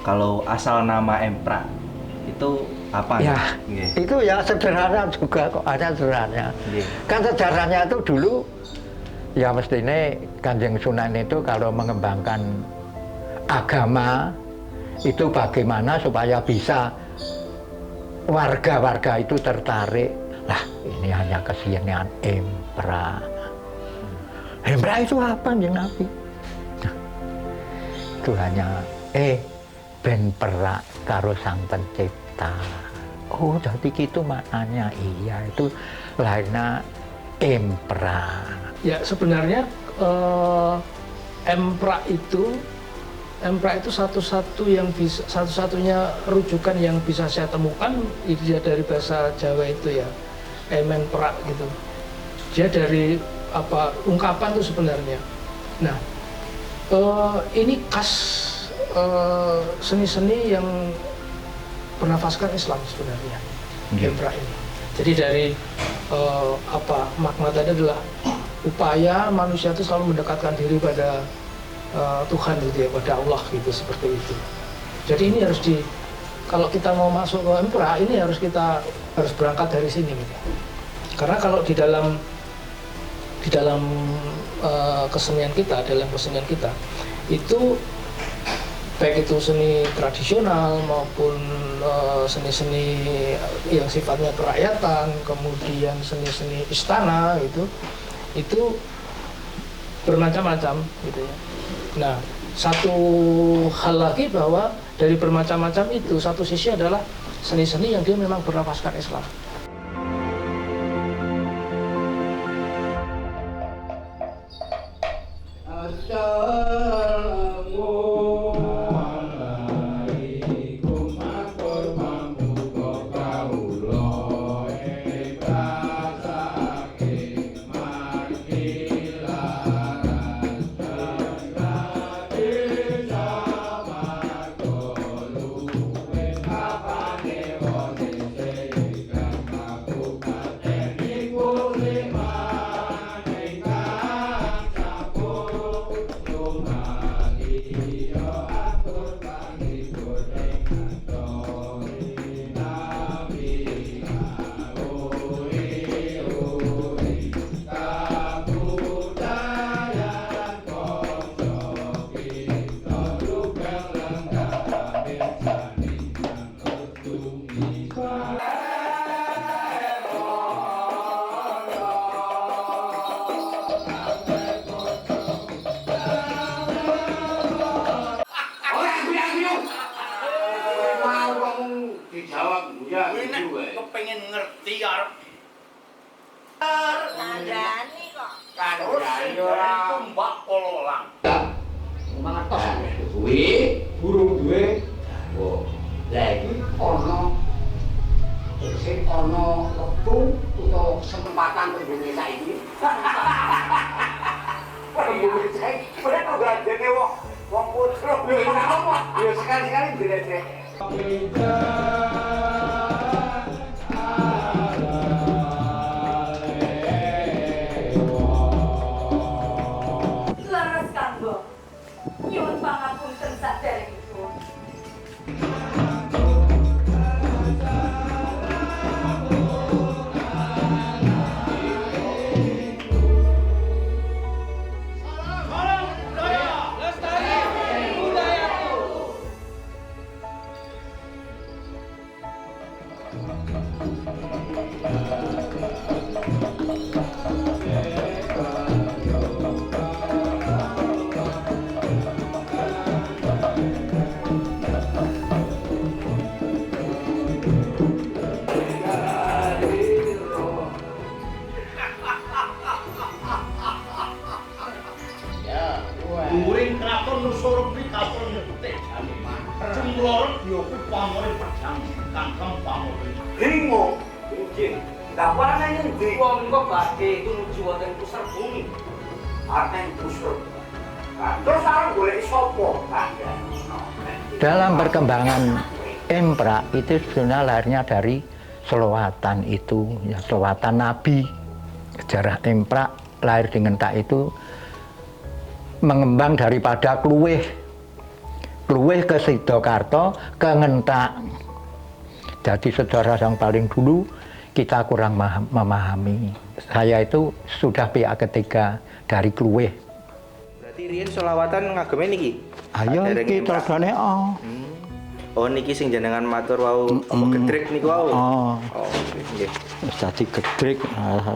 Kalau asal nama Emprak itu apa? Ya, Nggih. itu ya sederhana juga kok, hanya sederhana. Nggih. Kan sejarahnya itu dulu, ya mestinya Kanjeng Sunan itu kalau mengembangkan agama, itu bagaimana supaya bisa warga-warga itu tertarik. Lah, ini hanya kesenian Emprak. Emprak itu apa, Kanjeng Nabi? Nah, itu hanya, ben perak karo sang pencipta. Oh, jadi gitu maknanya. Iya, itu lainnya Emprak. Ya sebenarnya Emprak itu satu-satunya rujukan yang bisa saya temukan itu ya dari bahasa Jawa itu ya, Emprak gitu. Dia dari apa ungkapan itu sebenarnya. Nah, ini khas seni-seni yang bernafaskan Islam sebenarnya, Emprak ini. Jadi dari makna tadi adalah upaya manusia itu selalu mendekatkan diri pada Tuhan gitu ya, pada Allah gitu, seperti itu. Jadi ini kalau kita mau masuk ke Emprak ini harus berangkat dari sini gitu. Karena kalau di dalam kesenian kita itu baik itu seni tradisional maupun seni-seni yang sifatnya kerakyatan, kemudian seni-seni istana itu bermacam-macam gitu ya. Nah, satu hal lagi bahwa dari bermacam-macam itu satu sisi adalah seni-seni yang dia memang bernafaskan Islam. Kepengen ngerti arep Kandhani kok. kandhani ora mbak pololang. Mangertos kuwi burung duwe garwa. Lah iki ana wektu utawa kesempatan tembunge saiki. Tembunge saiki ora kok gandene wong putra. Ya sekali-sekali diledek. Leres kanggo. Nyuwun pangapunten saderengipun. Uring kraton nusurupi kapal nyebutik jamiman. Jumlorot dioku pamori pedang kangkang pamori. Limo, injing. Dawane ngendi? Wong kok badhe itu nuju wonten pusar bumi. Arten pusar. Terus arep golek sapa? Dalam perkembangan Emprak itu sebenarnya lahirnya dari selawatan itu, ya selawatan Nabi. Sejarah Emprak lahir dengan tak itu mengembang daripada Kluwih ke Sidokarto ke Ngentak. Jadi sejarah yang paling dulu kita kurang memahami. Saya itu sudah pihak ketiga dari Kluwih. Berarti riyen selawatan ngageme niki. Ayo iki teladane Oh niki sing jenengan matur wau apa gedrek niku wau. Oh. Oh nggih. Wis dadi gedrek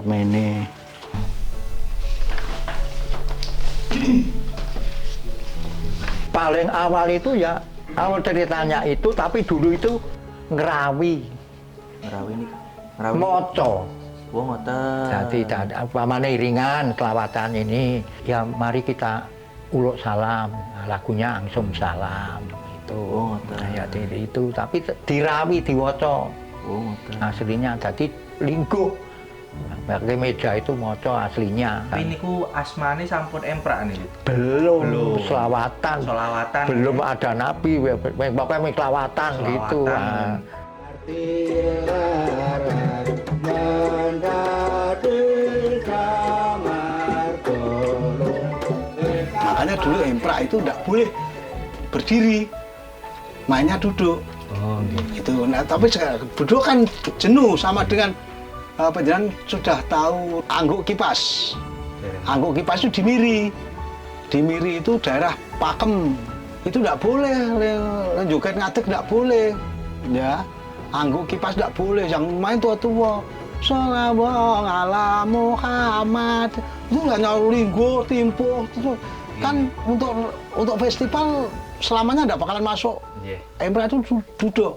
mene. Paling awal itu ya awal ceritanya itu, tapi dulu itu ngerawi Ngerawi. moco. Oh ngoten. Jadi umpamane iringan kelawatan ini ya mari kita uluk salam, lagunya Angsum Salam itu. Oh ngoten. Ya itu tapi dirawi diwaca. Oh ngoten. Aslinya jadi lingguh. Pakai meja itu moco aslinya. Tapi niku asmane sampun emprak nih. Belum selawatan. Selawatan. Belum ada nabi, pokoknya kelawatan gitu. Nah. Makanya dulu emprak itu tidak boleh berdiri, mainnya duduk. Oh Itu. Nah, tapi duduk kan jenuh sama dengan penjalan sudah tahu angguk kipas. Angguk kipas itu dimiri. Dimiri itu daerah Pakem. Itu tidak boleh, joget ngadeg tidak boleh. Ya, angguk kipas tidak boleh. Yang main tua-tua. Sholawat ala Muhammad. Itu nggak nyaur linggo, timpo. Kan untuk festival selamanya tidak bakalan masuk. Emprak itu duduk.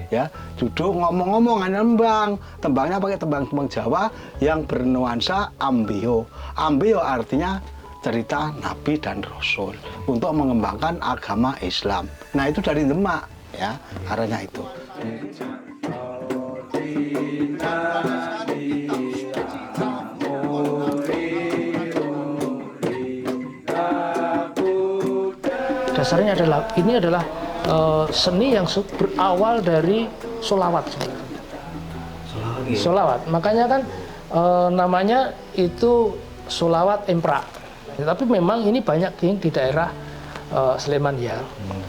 Ya, duduk ngomong-ngomong nembang. Tembangnya pakai tembang-tembang Jawa yang bernuansa ambio. Ambio artinya cerita Nabi dan Rasul untuk mengembangkan agama Islam. Nah, itu dari Demak ya, arahnya itu. Dasarnya adalah ini adalah seni yang berawal dari sholawat sebenarnya. Sholawat, makanya kan namanya itu sholawat emprak. Tapi memang ini banyak yang di daerah Sleman ya,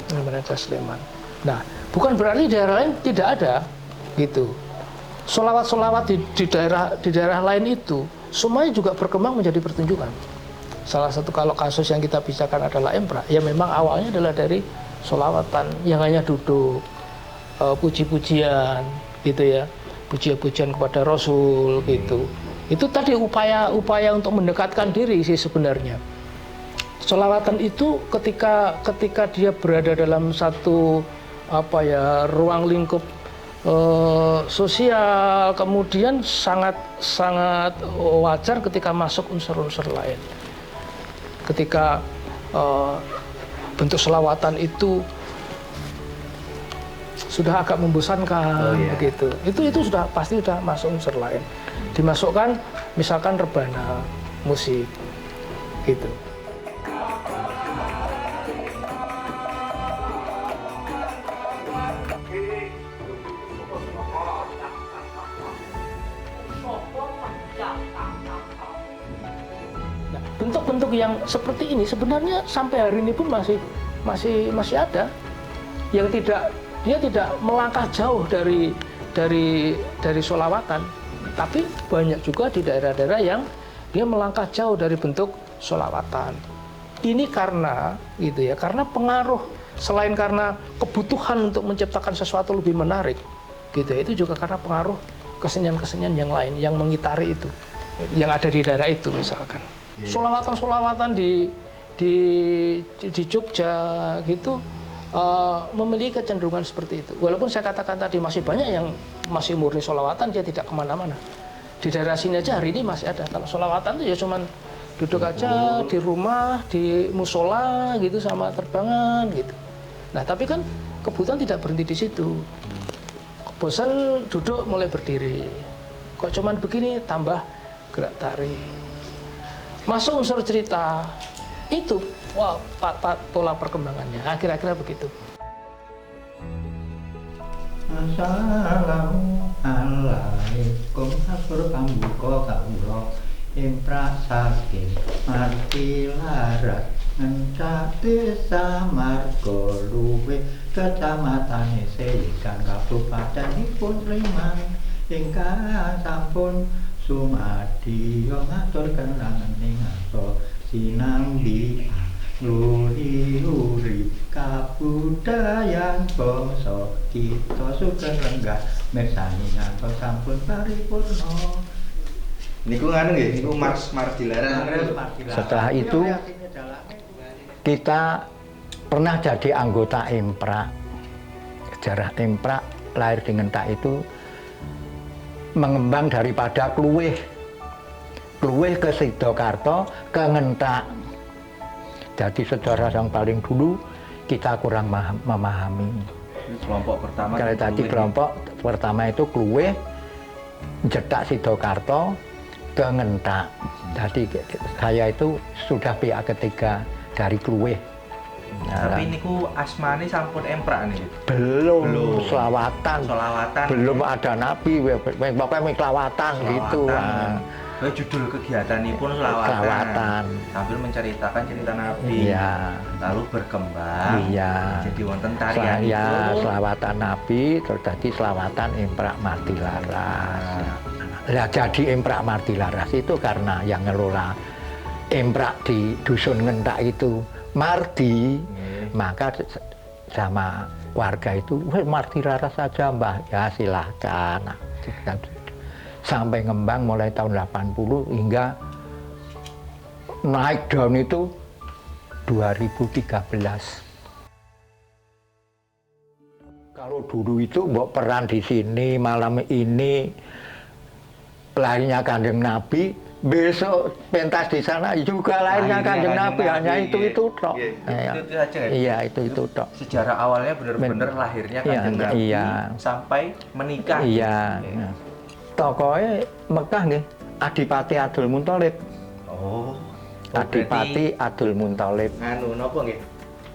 di daerah Sleman. Nah, bukan berarti daerah lain tidak ada, gitu. Sholawat di daerah lain itu semuanya juga berkembang menjadi pertunjukan. Salah satu kalau kasus yang kita bicarakan adalah emprak, ya memang awalnya adalah dari sholawatan yang hanya duduk, puji-pujian gitu ya, pujian-pujian kepada Rasul gitu. Itu tadi upaya untuk mendekatkan diri sih sebenarnya. Sholawatan itu ketika dia berada dalam satu ruang lingkup sosial, kemudian sangat wajar ketika masuk unsur-unsur lain. Ketika bentuk sholawatan itu sudah agak membosankan begitu. Itu sudah pasti sudah masuk unsur lain. Dimasukkan misalkan rebana musik gitu. Nah, bentuk-bentuk yang seperti ini sebenarnya sampai hari ini pun masih ada yang dia tidak melangkah jauh dari sholawatan, tapi banyak juga di daerah-daerah yang dia melangkah jauh dari bentuk sholawatan. Ini karena pengaruh, selain karena kebutuhan untuk menciptakan sesuatu lebih menarik, gitu ya, itu juga karena pengaruh kesenian-kesenian yang lain yang mengitari itu, yang ada di daerah itu misalkan. Sholawatan di Jogja gitu memiliki kecenderungan seperti itu. Walaupun saya katakan tadi masih banyak yang masih murni sholawatan, dia tidak kemana-mana. Di daerah sini aja hari ini masih ada. Kalau sholawatan itu ya cuman duduk aja di rumah, di musola gitu sama terbangan gitu. Nah tapi kan kebutuhan tidak berhenti di situ. Bosan duduk mulai berdiri. Kok cuman begini tambah gerak tari. Masuk unsur cerita itu, wah pola perkembangannya. Kira-kira begitu. Assalamualaikum hapur pambuka kawula emprak saking marti larat Ngencak desa Margoluwe kecamatane Selikan kabupatènipun Sleman ingkang sampun sumadi ngaturken langening asa sinambi luri-luri kabudayan bangsa kita sugeng lenggah mirsani ngantos sampun paripurna. Niku nganu nggih, niku Mars Dilarang. Setelah itu kita pernah jadi anggota Emprak. Sejarah Emprak lahir di Ngentak itu mengembang daripada Kluwih ke Sidokarto ke Ngentak. Jadi sejarah yang paling dulu kita kurang memahami. Kelompok pertama. Kalau tadi kelompok pertama itu Kluwih, Jedak Sidokarto ke Ngentak. Jadi saya itu sudah pihak ketiga dari Kluwih. Tapi niku asmane sampun Emprak nih. Belum selawatan. Belum ada nabi, pokoknya miklawatan gitu. Judul kegiatanipun selawatan. Sambil menceritakan cerita Nabi. Iya. Lalu berkembang. Iya. Jadi wonten tarian Ya, itu. selawatan Nabi terus jadi selawatan Emprak Martilaras. Lah jadi Emprak Martilaras itu karena yang ngelola Emprak di dusun Ngentak itu Mardi, maka sama warga itu, Martilaras saja Mbah, ya silahkan. Nah, sampai ngembang mulai tahun 80 hingga naik daun itu 2013. Kalau dulu itu mbok peran di sini malam ini lahirnya Kanjeng Nabi, besok pentas di sana juga lahirnya Kanjeng Nabi, hanya itu tok. Itu aja ya? Iya, itu tok. Sejarah awalnya benar-benar lahirnya Kanjeng Nabi sampai menikah. Iya. Tokohnya Mekah nggih, Adipati Abdul Muthalib. Oh. Adipati Abdul Muthalib. Anu napa nggih?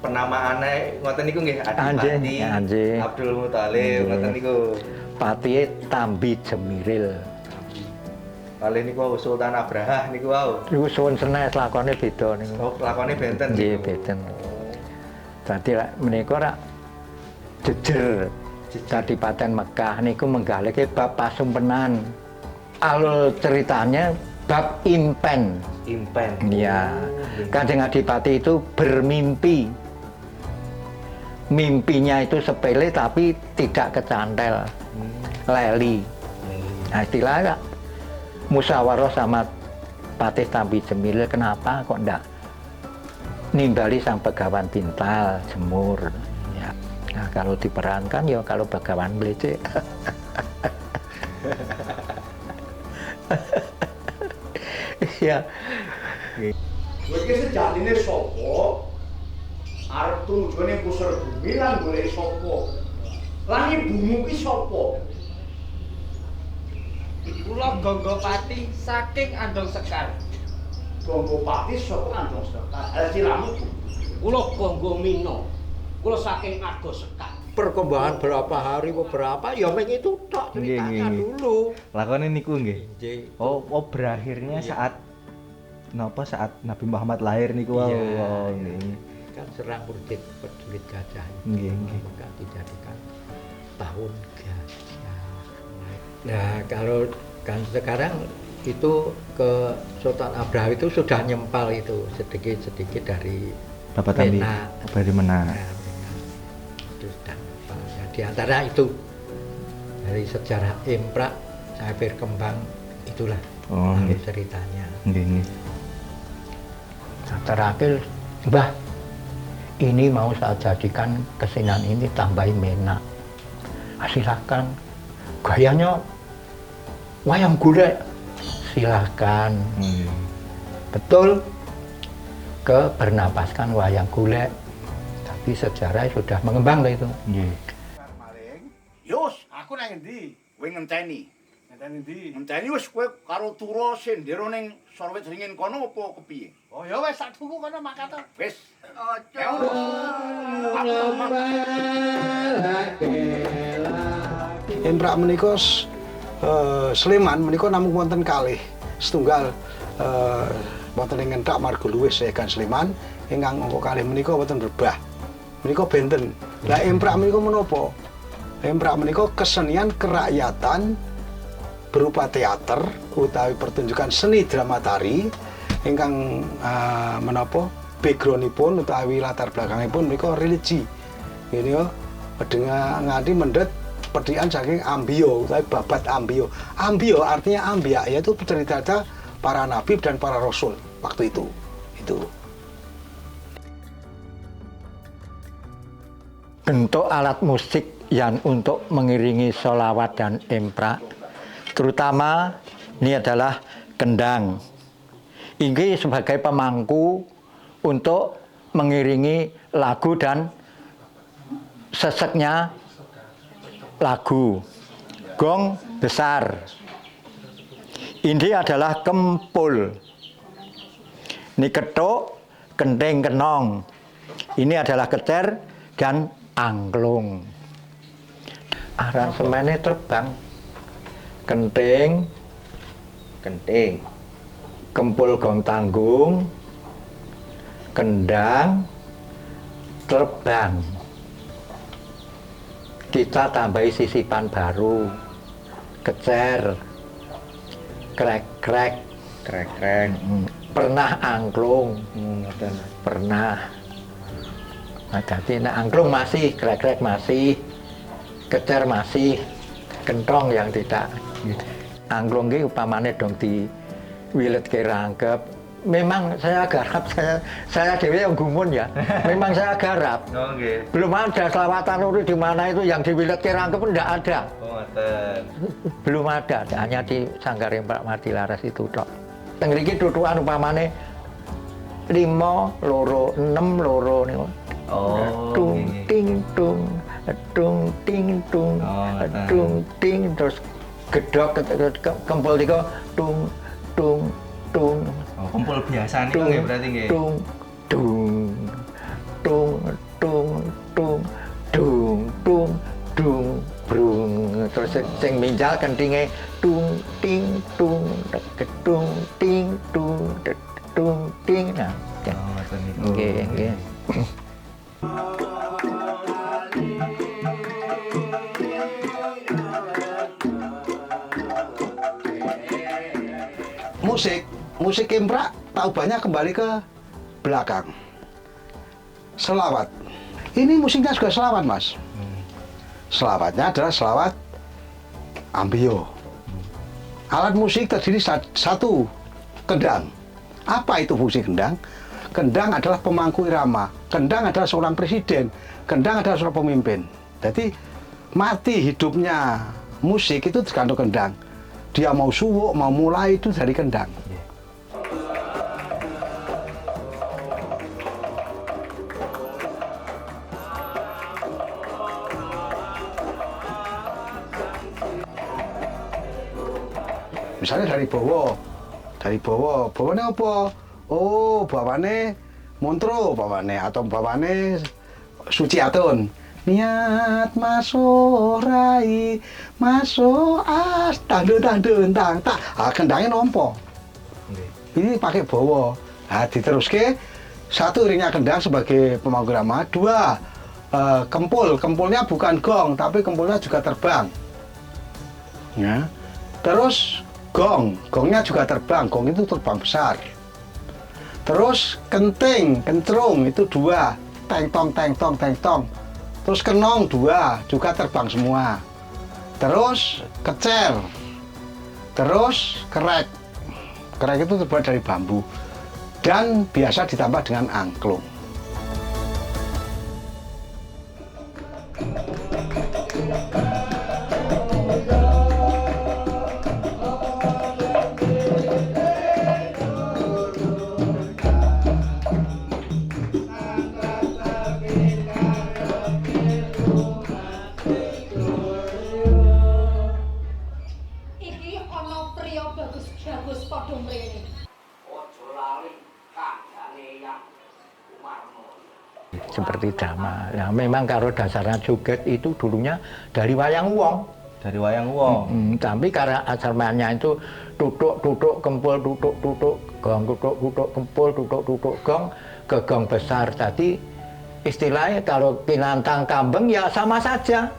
Penamaane ngoten niku nggih Adipati Abdul Muthalib ngoten niku. Patihe Tambi Jemiril. Kali niku Sultan Abraha niku wau. Niku suwun senes lakone beda niku. Oh, lakone benten. Nggih, benten. Dadi menika rak jejer Kadipaten Mekah niku menggalike bab pasumpenan. Alur ceritanya bab impen. Impen. Iya. Kanjeng Adipati itu bermimpi. Mimpinya itu sepele tapi tidak kecantel. Leli. Nah, istilahnya musyawarah sama Patih Tambi Jemilil, kenapa kok ndak nimbali sang Begawan Bintal Jemur. Ya. Nah, kalau diperankan ya kalau Begawan Mlecek. Ya. Kowe iki sejatine sapa? Arep tujuane pusar bumi lan golek sapa? Lan ibumu ki sapa? Kula Gonggopati saking Andong Sekar. Gonggopati saka Andong Sekar. Siramu Kula Gonggomino. Kula saking Argo Sekar. Perkembangan berapa hari beberapa ya meng itu tok ceritanya dulu. Lakone niku nggih. Nggih. Oh, berakhirnya saat napa saat Nabi Muhammad lahir niku wau. Nggih. Kan serang prajurit gajah. Nggih, nggih. Maka dijadikan tahun gajah. Nah, kalau kan sekarang itu ke Sultan Abraha itu sudah nyempal itu sedikit-sedikit dari Bapak Tambi. Dari Mena. Nah, itu sudah nyempal. Ya, di antara itu dari sejarah Emprak saya berkembang itulah ceritanya. Nggih, nggih. Terakhir, Mbah, ini mau saya jadikan kesenian ini tambahin Mena. Silahkan. Gayanya wayang golek. Silahkan. Betul. Bernapaskan wayang golek. Tapi sejarah sudah mengembang lah itu. Nggih. maling. Yus, aku nang endi? Kowe ngenteni. Ngenteni ndi? Ngenteni wis kowe karo turu sendero ning sorwet ringin kono apa kepiye? Oh ya wis sak tuku kono makata. Wis. Emprak menika Sleman menika namung wonten kalih setunggal wonten ing Ngentak Margoluwih Segan Sleman ingkang angka kalih menika wonten rebah. Menika benten. Lah emprak menika menapa? Emprak menika kesenian kerakyatan berupa teater utawi pertunjukan seni drama tari ingkang menapa backgroundipun utawi latar belakangipun menika religi. Ini yo dengan nganti mendet pedihan saking ambio utawi babat ambio. Ambio artinya ambia yaitu cerita para nabi dan para rasul waktu itu. Itu. Bentuk alat musik yang untuk mengiringi sholawat dan emprak, terutama ini adalah kendang. Ini sebagai pemangku untuk mengiringi lagu dan seseknya lagu. Gong besar. Ini adalah kempul. Ini ketuk, kenting, kenong. Ini adalah kecer dan angklung. Aransemennya terbang. Kenting, kempul gong tanggung, kendang, terbang. Kita tambahi sisipan baru, kecer, krek-krek, pernah angklung, pernah. Nah, jadi angklung masih, krek-krek masih, kecer masih, kentong yang tidak. Angklung ini upamanya dong di wilet kerangkep. Memang saya garap, saya dewe yang gumun ya. Memang saya garap. Okay. Belum ada selawatan nuri di mana itu yang di wilet kerangkep pun tidak ada. Belum ada, hanya di Sanggar Emprak Matilaras itu tok. Teng mriki tutukan upamane 5 loro 6 loro niku. Tung ting tung, tung ting tung, tung ting terus gedhok kempul diko tung tung tung. Kempul biasa nih nggih berarti nggih. Tung tung tung tung tung tung tung tung brung terus sing minjal kentinge tung ting tung tung ting tung tung ting. Nah, nggih. Musik emprak tahu banyak kembali ke belakang. Selawat. Ini musiknya juga selawat, Mas. Selawatnya adalah selawat ambio. Alat musik terdiri satu kendang. Apa itu fungsi kendang? Kendang adalah pemangku irama. Kendang adalah seorang presiden. Kendang adalah seorang pemimpin. Jadi mati hidupnya musik itu tergantung kendang. Dia mau suwuk, mau mulai itu dari kendang. Misalnya dari Bowo, bawane apa? Oh, bawane Montro, bawane atau bawane Suciatun. Niat masuk rai, masuk as, tandun tang. Kendangnya nompo. Ini pakai Bowo. Nah, diteruske satu ringnya kendang sebagai pemangku irama, dua kempulnya bukan gong, tapi kempulnya juga terbang. Ya. Terus gongnya juga terbang, gong itu terbang besar. Terus kenting, kencrung itu dua, teng tong. Terus kenong dua, juga terbang semua. Terus kecer, terus kerek itu terbuat dari bambu dan biasa ditambah dengan angklung. Seperti drama. Nah, memang kalau dasarnya joget itu dulunya dari wayang wong. Dari wayang wong. Tapi karena asal mainnya itu tutuk kempul, tutuk gong, tutuk kempul, tutuk gong, ke gong besar. Tadi istilahnya kalau kinantang kambeng ya sama saja.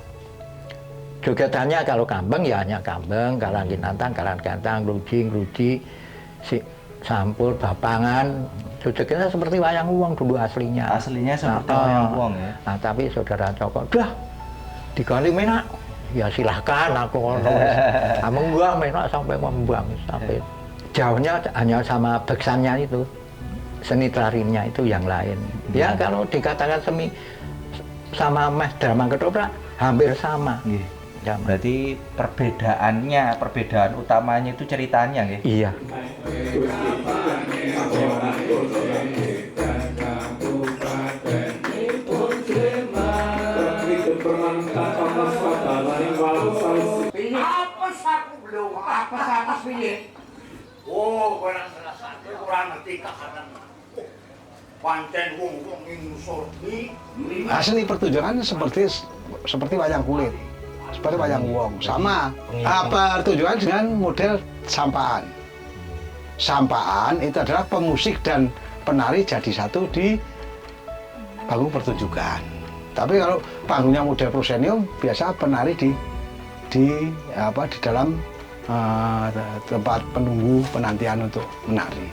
Jogetannya kalau kambeng ya hanya kambeng, kalau kinantang, ruji, si sampul, bapangan. Jogetnya seperti wayang wong dulu aslinya. Aslinya seperti wayang wong ya. Nah tapi saudara Joko, dah dikali menak. Ya silahkan aku membuang menak sampai membuang sampai jauhnya hanya sama beksannya itu, seni tarinya itu yang lain. Ya kalau dikatakan semi sama meh drama ketoprak hampir sama. Berarti perbedaan utamanya itu ceritanya nggih. Iya. Apa piye? Oh, kurang ngerti kakaran. Pancen wong-wong ing surdi. Seni pertunjukan seperti wayang kulit. Seperti wayang wong, sama. Pertunjukan dengan model sampaan. Sampaan itu adalah pemusik dan penari jadi satu di panggung pertunjukan. Tapi kalau panggungnya model prosenium, biasa penari di dalam tempat penunggu penantian untuk menari.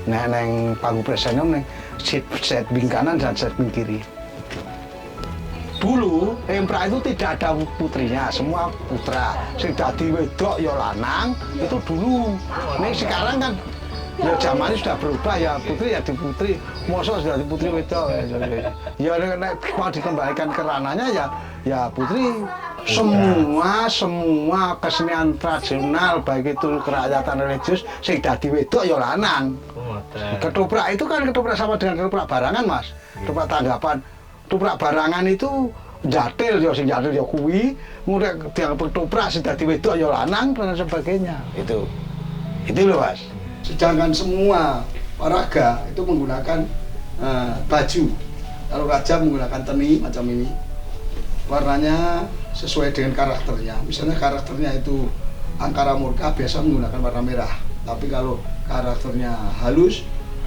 Neng panggung prosenium neng set wing kanan dan set wing kiri. Dulu Empra itu tidak ada putrinya, semua putra. Sing dadi wedok ya lanang, itu dulu. Nih sekarang kan ya zamannya sudah berubah, ya putri ya di putri. Mosok sudah di putri wedok. Ya nek mau dikembalikan ke ranahnya ya putri. Semua kesenian tradisional baik itu kerakyatan religius sing dadi wedok ya lanang. Ketoprak itu kan ketoprak sama dengan ketoprak barangan, Mas. Ketoprak tanggapan. Ketoprak barangan itu jatil ya sing jatil ya kuwi, mulai dianggap ketoprak sing dadi wedok ya lanang dan sebagainya. Itu loh, Mas. Sedangkan semua olahraga itu menggunakan baju. Kalau raja menggunakan teni macam ini. Warnanya sesuai dengan karakternya. Misalnya karakternya itu angkara murka biasa menggunakan warna merah. Tapi kalau karakternya halus,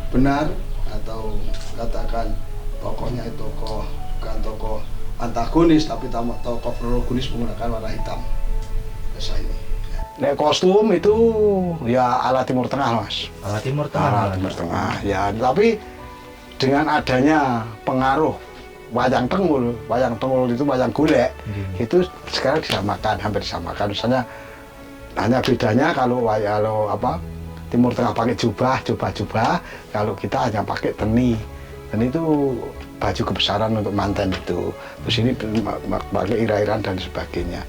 benar atau katakan tokohnya itu bukan tokoh antagonis tapi tokoh protagonis menggunakan warna hitam. Biasa ini. Nek kostum itu ya ala Timur Tengah, Mas. Ala Timur Tengah. Ala Timur Tengah. Ya, tapi dengan adanya pengaruh wayang tengul itu wayang golek, itu sekarang hampir disamakan. Misalnya hanya bedanya kalau Timur Tengah pakai jubah, kalau kita hanya pakai teni. Dan itu baju kebesaran untuk manten itu. Terus ini pakai irah-irahan dan sebagainya.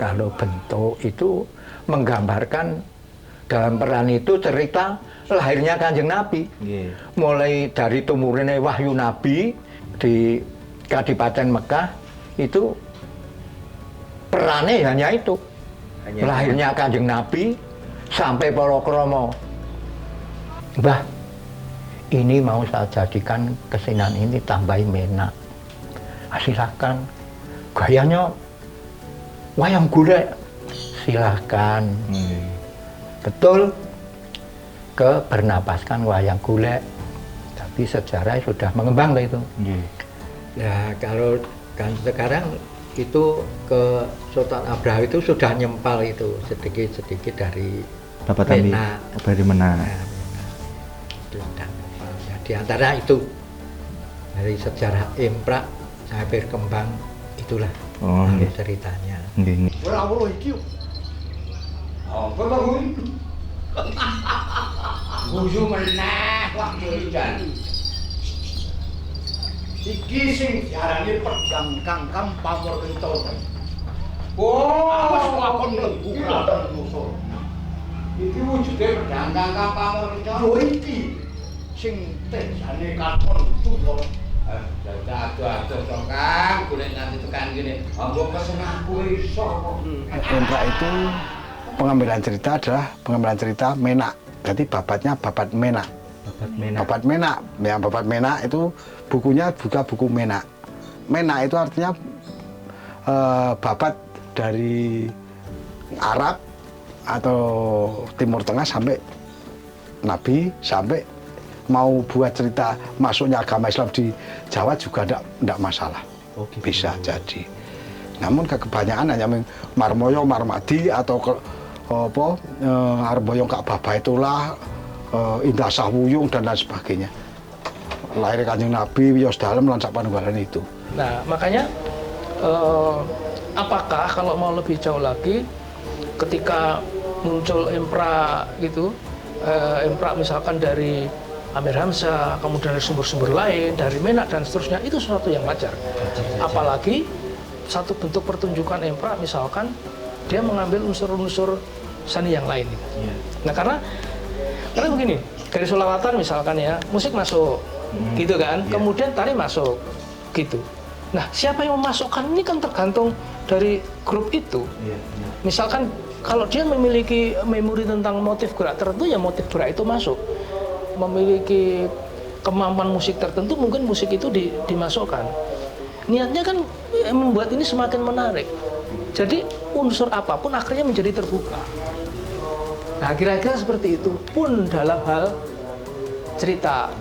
Kalau bentuk itu menggambarkan dalam peran itu cerita lahirnya Kanjeng Nabi. Mulai dari tumurine wahyu Nabi di Kadipaten Mekah itu perannya hanya itu. Lahirnya Kanjeng Nabi sampai para kromo. Mbah, ini mau saya jadikan kesenian ini tambahin menak. Silakan. Gayanya wayang golek, silahkan. Betul, bernapaskan wayang golek, tapi sejarah sudah mengembang lah itu. Ya kalau kan sekarang itu ke Sultan Abraha itu sudah nyempal itu sedikit dari menak. Dari menak. Sudah nyempal. Ya, di antara itu dari sejarah Emprak sampai berkembang itulah ceritanya. Ora iki. Apa to kuwi? Guyu meneh kok jan. Iki sing diarani pedang Kangkang Pamurita. Aku lakon mlebu kraton Nusa. Iki wujude pedang Kakang Pamurca. Lho iki sing tesane katon tuwa. Aduh Kang, golek nanti tekan kene. Anggo pesen aku iso kok. Emprak itu pengambilan cerita adalah pengambilan cerita Menak. Jadi babatnya babat Menak. Babat Menak. Ya, babat Menak itu bukunya juga buku Menak. Menak itu artinya babat dari Arab atau Timur Tengah sampai Nabi, sampai mau buat cerita masuknya agama Islam di Jawa juga tidak masalah. Bisa jadi. Namun kebanyakan hanya Marmoyo, Marmadi atau Arboyo Ka'bah Baitullah, Indah Sahwuyung dan lain sebagainya. Lahir Kanjeng Nabi, Wiyos Dalem, lan sapanunggalan itu. Nah, makanya apakah kalau mau lebih jauh lagi, ketika muncul emprak gitu, emprak misalkan dari Amir Hamzah, kemudian dari sumber-sumber lain, dari Menak dan seterusnya, itu sesuatu yang wajar. Apalagi satu bentuk pertunjukan emprak misalkan dia mengambil unsur-unsur seni yang lain. Nah, karena begini, dari sholawatan misalkan ya, musik masuk, gitu kan, kemudian tari masuk, gitu. Nah, siapa yang memasukkan ini kan tergantung dari grup itu. Misalkan kalau dia memiliki memori tentang motif gerak tertentu, ya motif gerak itu masuk. Memiliki kemampuan musik tertentu, mungkin musik itu dimasukkan. Niatnya kan membuat ini semakin menarik. Jadi unsur apapun akhirnya menjadi terbuka. Nah, kira-kira seperti itu pun dalam hal cerita,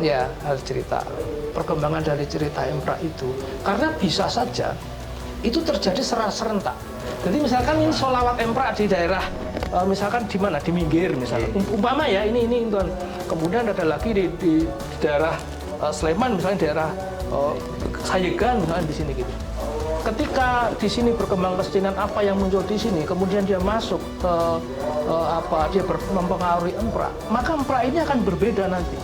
ya, hal cerita, perkembangan dari cerita emprak itu. Karena bisa saja itu terjadi secara serentak. Jadi misalkan ini sholawat emprak di daerah, misalkan di mana, di Minggir misalnya, umpama ya, ini Tuan. Kemudian ada lagi di daerah Sleman misalnya, daerah Sayegan misalnya di sini gitu. Ketika di sini berkembang kesenian apa yang muncul di sini, kemudian dia masuk ke dia mempengaruhi emprak, maka emprak ini akan berbeda nanti.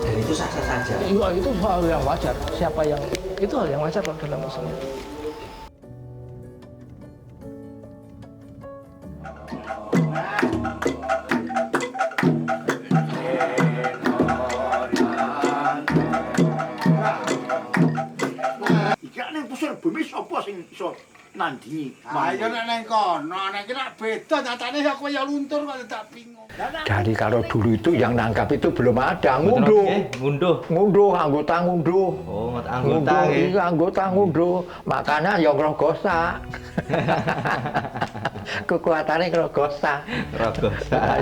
Dan itu sah-sah saja. Iya, itu hal yang wajar. Siapa yang itu hal yang wajar kalau dalam kesenian. Bumi sapa sing iso nandingi? Ayo nek nang kono, nek nek beda nyatane aku ya luntur kok tak bingung. Jadi kalau dulu itu yang nangkap itu belum ada, ngunduh, anggota ngunduh. Oh, anggota nggih. Iya, anggota ngunduh. Makanya ya ngrogosa. Kekuatannya ngrogosa.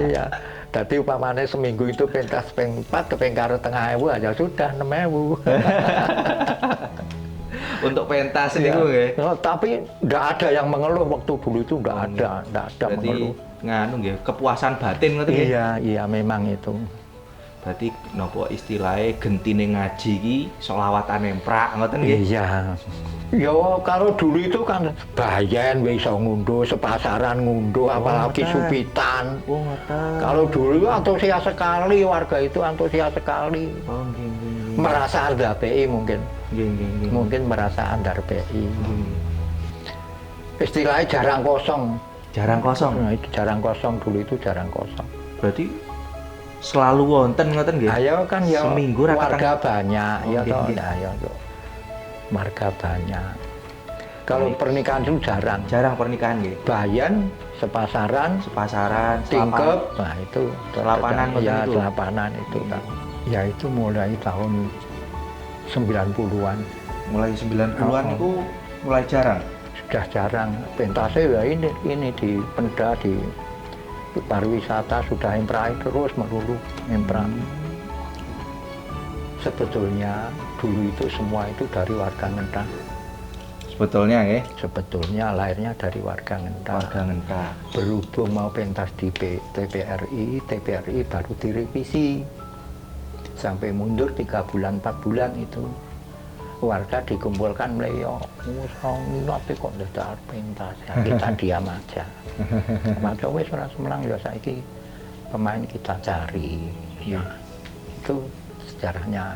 Iya. Jadi upamane seminggu itu pentas ping 4 keping karo 3.000 aja sudah 6.000. Untuk pentas itu ya. Tapi enggak ada yang mengeluh waktu dulu itu, enggak ada berarti mengeluh. Nganu nggih, kepuasan batin ngoten nggih. Iya memang itu. Berarti napa istilahnya gentine ngaji iki sholawatan emprak ngoten nggih. Iya. Ya kalau dulu itu kan Bayan wis iso ngunduh, Sepasaran ngunduh, apalagi Supitan. Kalau dulu antusias sekali, warga itu antusias sekali. Merasa andarbei mungkin. Mungkin merasa andarbei. Istilahnya jarang kosong. Jarang kosong. Nah, itu jarang kosong, dulu itu jarang kosong. Berarti selalu wonten ngoten nggih. Ayo kan ya seminggu warga banyak ya toh. Nah, ya toh. Warga banyak. Kalau pernikahan itu jarang. Jarang pernikahan nggih. Bayan, Sepasaran, Tingkep, nah itu Selapanan ya itu. Selapanan itu kan. Ya itu mulai tahun 90-an. Mulai 90-an itu mulai jarang. Sudah jarang. Pentasnya ya ini di Penda, di pariwisata sudah emprak terus melulu emprak. Sebetulnya dulu itu semua itu dari warga Ngentang. Sebetulnya nggih. Sebetulnya lahirnya dari warga Ngentang. Warga Ngentang. Berhubung mau pentas di TPRI baru direvisi. Sampai mundur 3 bulan 4 bulan itu warga dikumpulkan meleyo nanti kok tidak pentas ya, kita diam aja. Maka wis ora semenang ya saiki pemain kita cari ya. Itu sejarahnya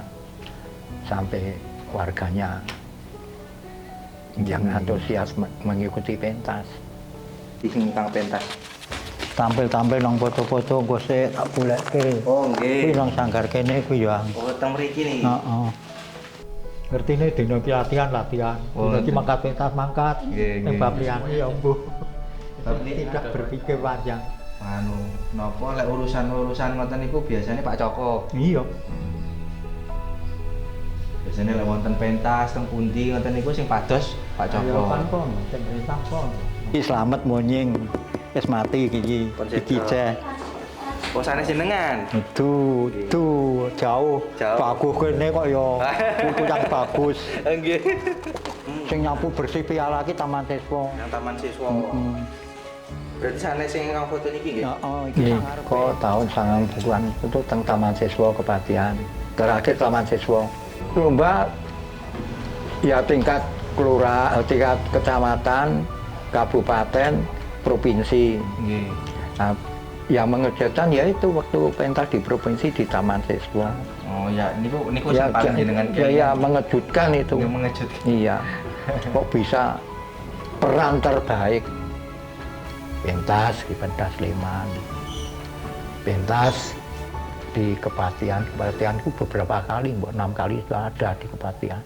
sampai warganya yang antusias mengikuti pentas. Tentang pentas. Tampil-tampil nang foto-foto engko sik tak goleke. Oh, nggih. Kuwi nang sanggar kene kuwi ya. Oh, teng mriki nih. Heeh. Ngertine dina iki latihan. Oh, Dina iki mangkat pentas mangkat. Nggih, Ning nggih. bab liyane ya mbuh. Tapi Tidak berpikir panjang. anu, napa lek urusan-urusan ngoten niku biasanya Pak Coko. Iya. Biasanya lek wonten pentas teng pundi ngoten niku sing pados Pak Coko. Kan pon, pemerintah pon. Iki slamet monying. Wis mati iki. Iki ceh. Oh, sanes jenengan. Itu jauh. Jauh. Bagus kene kok ya. Kuku yang bagus. Nggih. Sing nyapu bersih piala ki Taman Siswa. Yang Taman Siswa. Berarti sanes sing ingkang foto niki nggih. Heeh, iki kok tahun 90-an itu teng Taman Siswa Kepatihan. Terakhir Taman Siswa. Lomba ya tingkat tingkat kecamatan, kabupaten, provinsi. Nggih. Nah, yang mengejutkan ya itu waktu pentas di provinsi di Taman Siswa. Oh ya, niku Ya, sing paling jenengan ya mengejutkan itu. Yang mengejutkan. Iya. Kok bisa peran terbaik pentas di pentas Sleman, pentas di Kepatihan itu beberapa kali, 6 kali sudah ada di Kepatihan.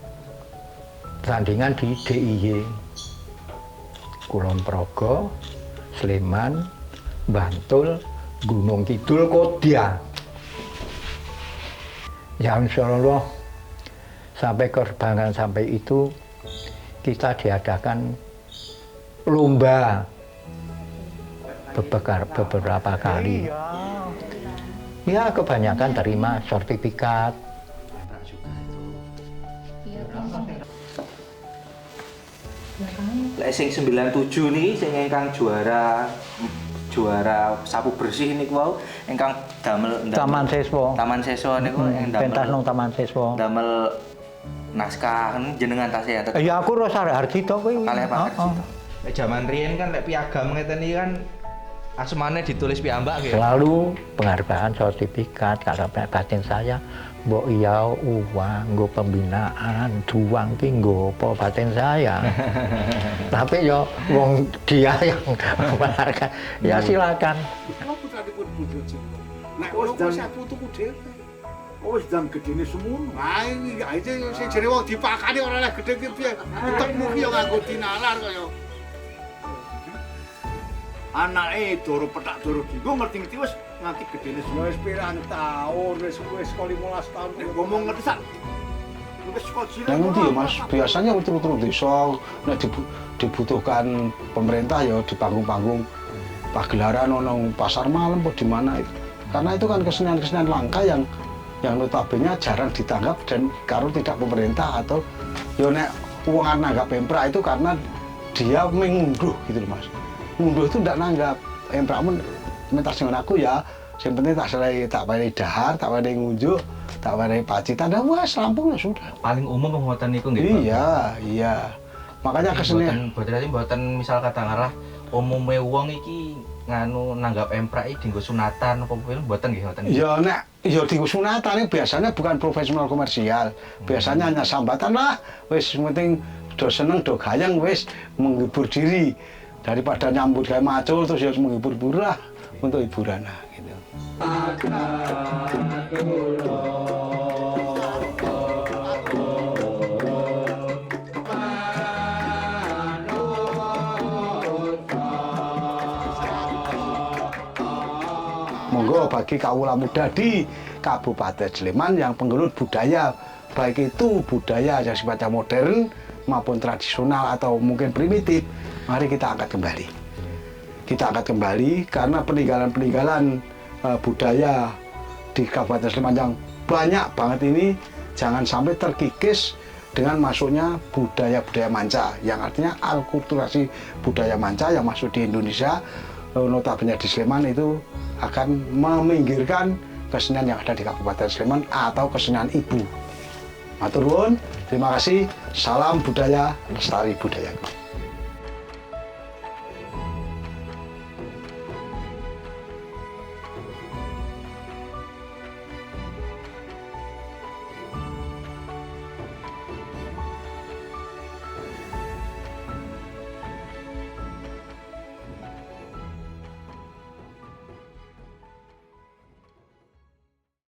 Tandingan di DIY, Kulon Progo, Sleman, Bantul, Gunung Kidul, Kodia. Ya insya Allah sampai kebanggaan sampai itu kita diadakan lomba beberapa kali. Ya kebanyakan terima sertifikat. Lek sing 97 niki sing ingkang juara sapu bersih niku wau ingkang damel Taman Siswa. Taman Siswa niku Pentas nang Taman Siswa. damel naskah jenengan tasih ya. Ya aku Rosa Hardito kuwi. Kalih Pak Heeh. Hardito. Lek jaman riyen kan lek piagam ngeten iki kan asmane ditulis piyambak nggih. Selalu penghargaan sertifikat karena batin saya mbok iya uang nggo pembinaan juang ki nggo apa batin saya. Tapi yo wong dia yang menghargai ya silakan. Apa tadi pun butuh nek wis dan sapu tuku dhewe. Wis dan gedene semono. Ha iki aja sing jere wong dipakani ora oleh gedhe ki piye. Utekmu ki yo nganggo dinalar kaya. Anake doro petak doro dinggo ngerti-ngerti wis nganti gedene semono. Wis pirang taun, wis 15 tahun. Nek ngomong ngerti sak. Wis kok cilik. Yang nanti ya Mas, biasanya betul-betul desa nek dibutuhkan pemerintah ya di panggung-panggung pagelaran ono pasar malam apa di mana itu. Karena itu kan kesenian-kesenian langka yang notabene jarang ditanggap dan karo tidak pemerintah atau ya nek wong nanggap Pemprov itu karena dia mengunduh gitu loh Mas. Ngunduh itu ndak nanggap Pemprov mentas dengan aku ya yang penting tak pakai dahar, tak pakai ngunjuk, tak pakai pacitan, dah wes rampung ya sudah. Paling umum penguatan niku nggih, Pak. Iya. Makanya kesenian. Boten misal katakanlah umume wong iki nganu nanggap Pemprov iki dienggo sunatan apa mboten nggih ngoten. Ya nek ya dienggo sunatan iki biasanya bukan profesional komersial. Biasanya hanya sambatan lah, wis penting do seneng do gayeng wis menghibur diri. Daripada nyambut kayak macul terus ya menghibur lah untuk hiburan lah gitu. Monggo bagi kawula muda di Kabupaten Sleman yang penggelut budaya, baik itu budaya yang sifatnya modern maupun tradisional atau mungkin primitif, mari kita angkat kembali. Kita angkat kembali karena peninggalan-peninggalan budaya di Kabupaten Sleman yang banyak banget ini jangan sampai terkikis dengan masuknya budaya-budaya manca, yang artinya alkulturasi budaya manca yang masuk di Indonesia, notabene di Sleman itu akan meminggirkan kesenian yang ada di Kabupaten Sleman atau kesenian ibu. Matur nuwun, terima kasih. Salam budaya, lestari budayaku.